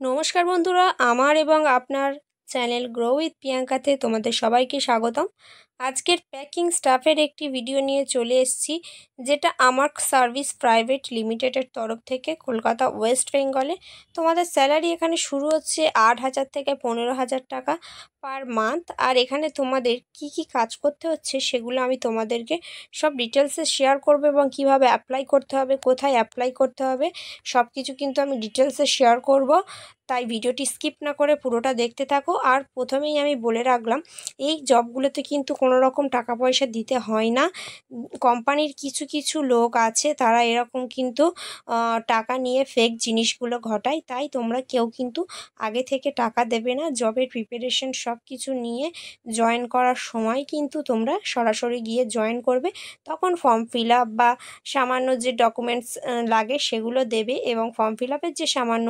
নমস্কার বন্ধুরা, আমার এবং আপনার চ্যানেল গ্রো উইথ প্রিয়াঙ্কাতে তোমাদের সবাইকে স্বাগতম। আজকের প্যাকিং স্টাফের একটি ভিডিও নিয়ে চলে এসেছি, যেটা আমার সার্ভিস প্রাইভেট লিমিটেডের তরফ থেকে কলকাতা ওয়েস্ট বেঙ্গলে। তোমাদের স্যালারি এখানে শুরু হচ্ছে 8,000 থেকে 15,000 টাকা পার মান্থ। আর এখানে তোমাদের কি কি কাজ করতে হচ্ছে সেগুলো আমি তোমাদেরকে সব ডিটেলসে শেয়ার করবো, এবং কিভাবে অ্যাপ্লাই করতে হবে, কোথায় অ্যাপ্লাই করতে হবে, সব কিছু কিন্তু আমি ডিটেলসে শেয়ার করব। তাই ভিডিওটি স্কিপ না করে পুরোটা দেখতে থাকো। আর প্রথমেই আমি বলে রাখলাম, এই জবগুলোতে কিন্তু কোনো রকম টাকা পয়সা দিতে হয় না। কোম্পানির কিছু কিছু লোক আছে, তারা এরকম কিন্তু টাকা নিয়ে ফেক জিনিসগুলো ঘটায়। তাই তোমরা কেউ কিন্তু আগে থেকে টাকা দেবে না। জবের প্রিপারেশন সব কিছু নিয়ে জয়েন করার সময় কিন্তু তোমরা সরাসরি গিয়ে জয়েন করবে। তখন ফর্ম ফিল আপ বা সামান্য যে ডকুমেন্টস লাগে সেগুলো দেবে, এবং ফর্ম ফিল আপের যে সামান্য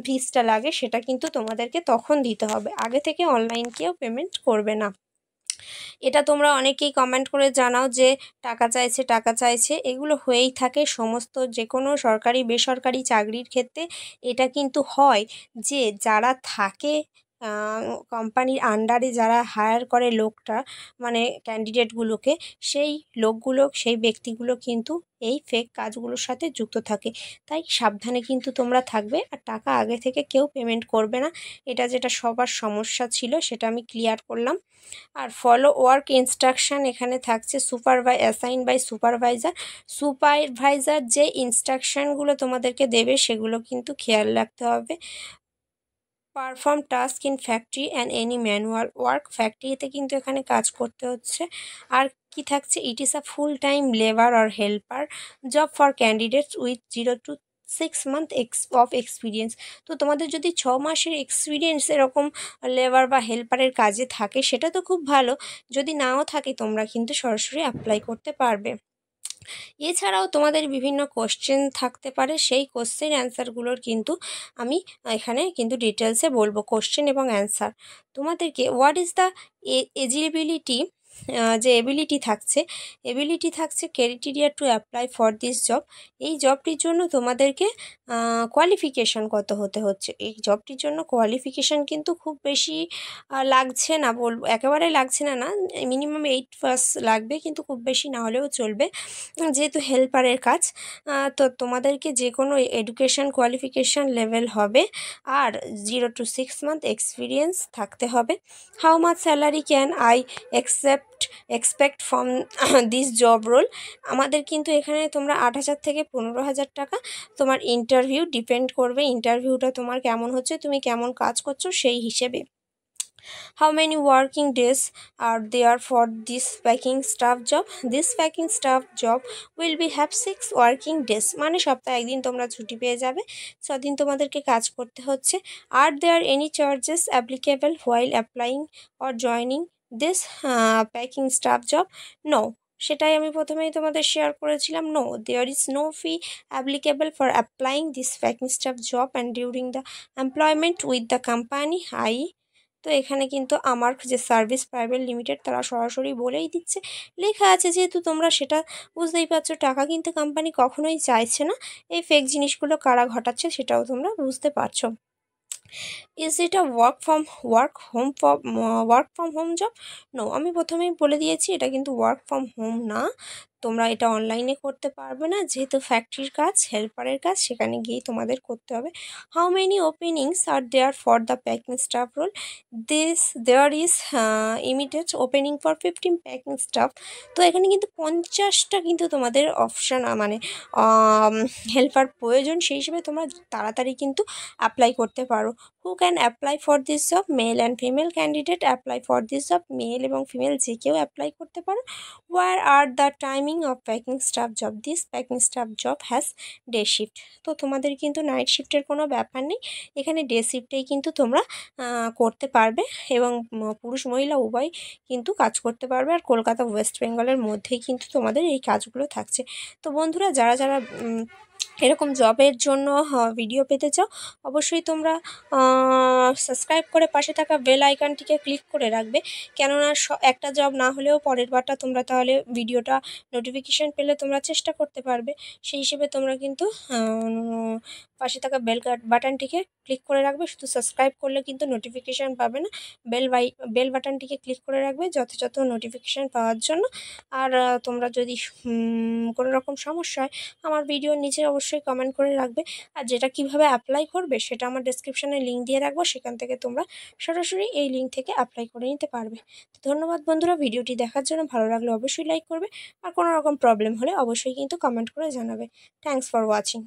ফিসটা লাগে সেটা কিন্তু তোমাদেরকে তখন দিতে হবে। আগে থেকে অনলাইন কেউ পেমেন্ট করবে না। এটা তোমরা অনেকেই কমেন্ট করে জানাও যে টাকা চাইছে টাকা চাইছে, এগুলো হয়েই থাকে সমস্ত যে কোনো সরকারি বেসরকারি চাকরির ক্ষেত্রে। এটা কিন্তু হয় যে যারা থাকে কোম্পানির আন্ডারে, যারা হায়ার করে লোকটা, মানে ক্যান্ডিডেটগুলোকে, সেই লোকগুলো, সেই ব্যক্তিগুলো কিন্তু এই ফেক কাজগুলোর সাথে যুক্ত থাকে। তাই সাবধানে কিন্তু তোমরা থাকবে, আর টাকা আগে থেকে কেউ পেমেন্ট করবে না। এটা যেটা সবার সমস্যা ছিল সেটা আমি ক্লিয়ার করলাম। আর ফলো ওয়ার্ক ইনস্ট্রাকশান এখানে থাকছে অ্যাসাইন বাই সুপারভাইজার যে ইনস্ট্রাকশানগুলো তোমাদেরকে দেবে সেগুলো কিন্তু খেয়াল রাখতে হবে। Perform task in factory and any manual work, ফ্যাক্টরিতে কিন্তু এখানে কাজ করতে হচ্ছে। আর কি থাকছে, it is a full time labour or helper job for candidates with 0 to 6 month of experience. তো তোমাদের যদি 6 মাসের এক্সপিরিয়েন্স এরকম লেবার বা হেল্পারের কাজে থাকে সেটা তো খুব ভালো। যদি নাও থাকে তোমরা কিন্তু সরাসরি অ্যাপ্লাই করতে পারবে। এছাড়াও তোমাদের বিভিন্ন কোশ্চেন থাকতে পারে, সেই কোশ্চেন অ্যান্সারগুলোর কিন্তু আমি এখানে কিন্তু ডিটেলসে বলবো। কোশ্চেন এবং অ্যান্সার তোমাদেরকে, হোয়াট ইজ দ্য এজিবিলিটি, যে এবিলিটি থাকছে criteria to apply for this job. এই জবটির জন্য তোমাদেরকে কোয়ালিফিকেশান কত হতে হচ্ছে। এই জবটির জন্য কোয়ালিফিকেশান কিন্তু খুব বেশি লাগছে না, বলবো একেবারে লাগছে না, মিনিমাম 8 পাস লাগবে, কিন্তু খুব বেশি না হলেও চলবে, যেহেতু হেল্পারের কাজ। তো তোমাদেরকে যে কোনো এডুকেশান কোয়ালিফিকেশান লেভেল হবে, আর 0 to 6 month এক্সপিরিয়েন্স থাকতে হবে। How much salary can I expect from this job role. আমাদের কিন্তু এখানে তোমরা 8,000 থেকে 15,000 টাকা, তোমার ইন্টারভিউ ডিপেন্ড করবে, ইন্টারভিউটা তোমার কেমন হচ্ছে, তুমি কেমন কাজ করছো সেই হিসেবে। How many working days are there for this packing staff job? This packing staff job will be have 6 working days, মানে সপ্তাহে একদিন তোমরা ছুটি পেয়ে যাবে, 6 দিন তোমাদেরকে কাজ করতে হচ্ছে। Are there any charges applicable while applying or joining this packing staff job? No. সেটাই আমি প্রথমেই তোমাদের শেয়ার করেছিলাম। No, there is no fee applicable for applying this packing staff job and during the employment with the company. তো এখানে কিন্তু আমার যে সার্ভিস প্রাইভেট লিমিটেড, তারা সরাসরি বলেই দিচ্ছে, লেখা আছে যেহেতু, তোমরা সেটা বুঝতেই পারছো। টাকা কিন্তু কোম্পানি কখনোই চাইছে না। এই ফেক জিনিসগুলো কারা ঘটাচ্ছে সেটাও তোমরা বুঝতে পারছো। Is it a work from home job? No, আমি প্রথমেই বলে দিয়েছি এটা কিন্তু ওয়ার্ক ফ্রম হোম না। তোমরা এটা অনলাইনে করতে পারবে না, যেহেতু ফ্যাক্টরির কাজ, হেল্পারের কাজ, সেখানে গিয়েই তোমাদের করতে হবে। How many openings are there for the packing staff role? There is immediate opening for 15 packing staff. তো এখানে কিন্তু 50টা কিন্তু তোমাদের অপশান, মানে হেল্পার প্রয়োজন, সেই হিসেবে তোমরা তাড়াতাড়ি কিন্তু অ্যাপ্লাই করতে পারো। Who can apply for this job? Male and female candidate apply for this job. Male এবং ফিমেল যে কেউ অ্যাপ্লাই করতে পারো। Where are the timing of packing staff job? This packing staff job has day shift. তো তোমাদের কিন্তু night শিফটের কোনো ব্যাপার নেই, এখানে ডে শিফটেই কিন্তু তোমরা করতে পারবে, এবং পুরুষ মহিলা উভয় কিন্তু কাজ করতে পারবে। আর কলকাতা ওয়েস্ট বেঙ্গলের মধ্যেই কিন্তু তোমাদের এই কাজগুলো থাকছে। তো বন্ধুরা, যারা যারা এরকম জবের জন্য ভিডিও পেতে চাও, অবশ্যই তোমরা সাবস্ক্রাইব করে পাশে থাকা বেল আইকনটিকে ক্লিক করে রাখবে। কেননা একটা জব না হলেও পরের বারটা তোমরা তাহলে ভিডিওটা নোটিফিকেশান পেলে তোমরা চেষ্টা করতে পারবে। সেই হিসেবে তোমরা কিন্তু পাশে থাকা বাটনটিকে ক্লিক করে রাখবে। শুধু সাবস্ক্রাইব করলে কিন্তু নোটিফিকেশান পাবে না, বেল বাটনটিকে ক্লিক করে রাখবে যথাযথ নোটিফিকেশান পাওয়ার জন্য। আর তোমরা যদি কোনো রকম সমস্যা হয় আমার ভিডিওর নিচে অবশ্যই কমেন্ট করে রাখবে। আর যেটা কিভাবে অ্যাপ্লাই করবে সেটা আমার ডেসক্রিপশানে লিঙ্ক দিয়ে রাখবো, সেখান থেকে তোমরা সরাসরি এই লিঙ্ক থেকে অ্যাপ্লাই করে নিতে পারবে। তো ধন্যবাদ বন্ধুরা, ভিডিওটি দেখার জন্য। ভালো লাগলে অবশ্যই লাইক করবে, আর কোনো রকম প্রবলেম হলে অবশ্যই কিন্তু কমেন্ট করে জানাবে। Thanks for watching.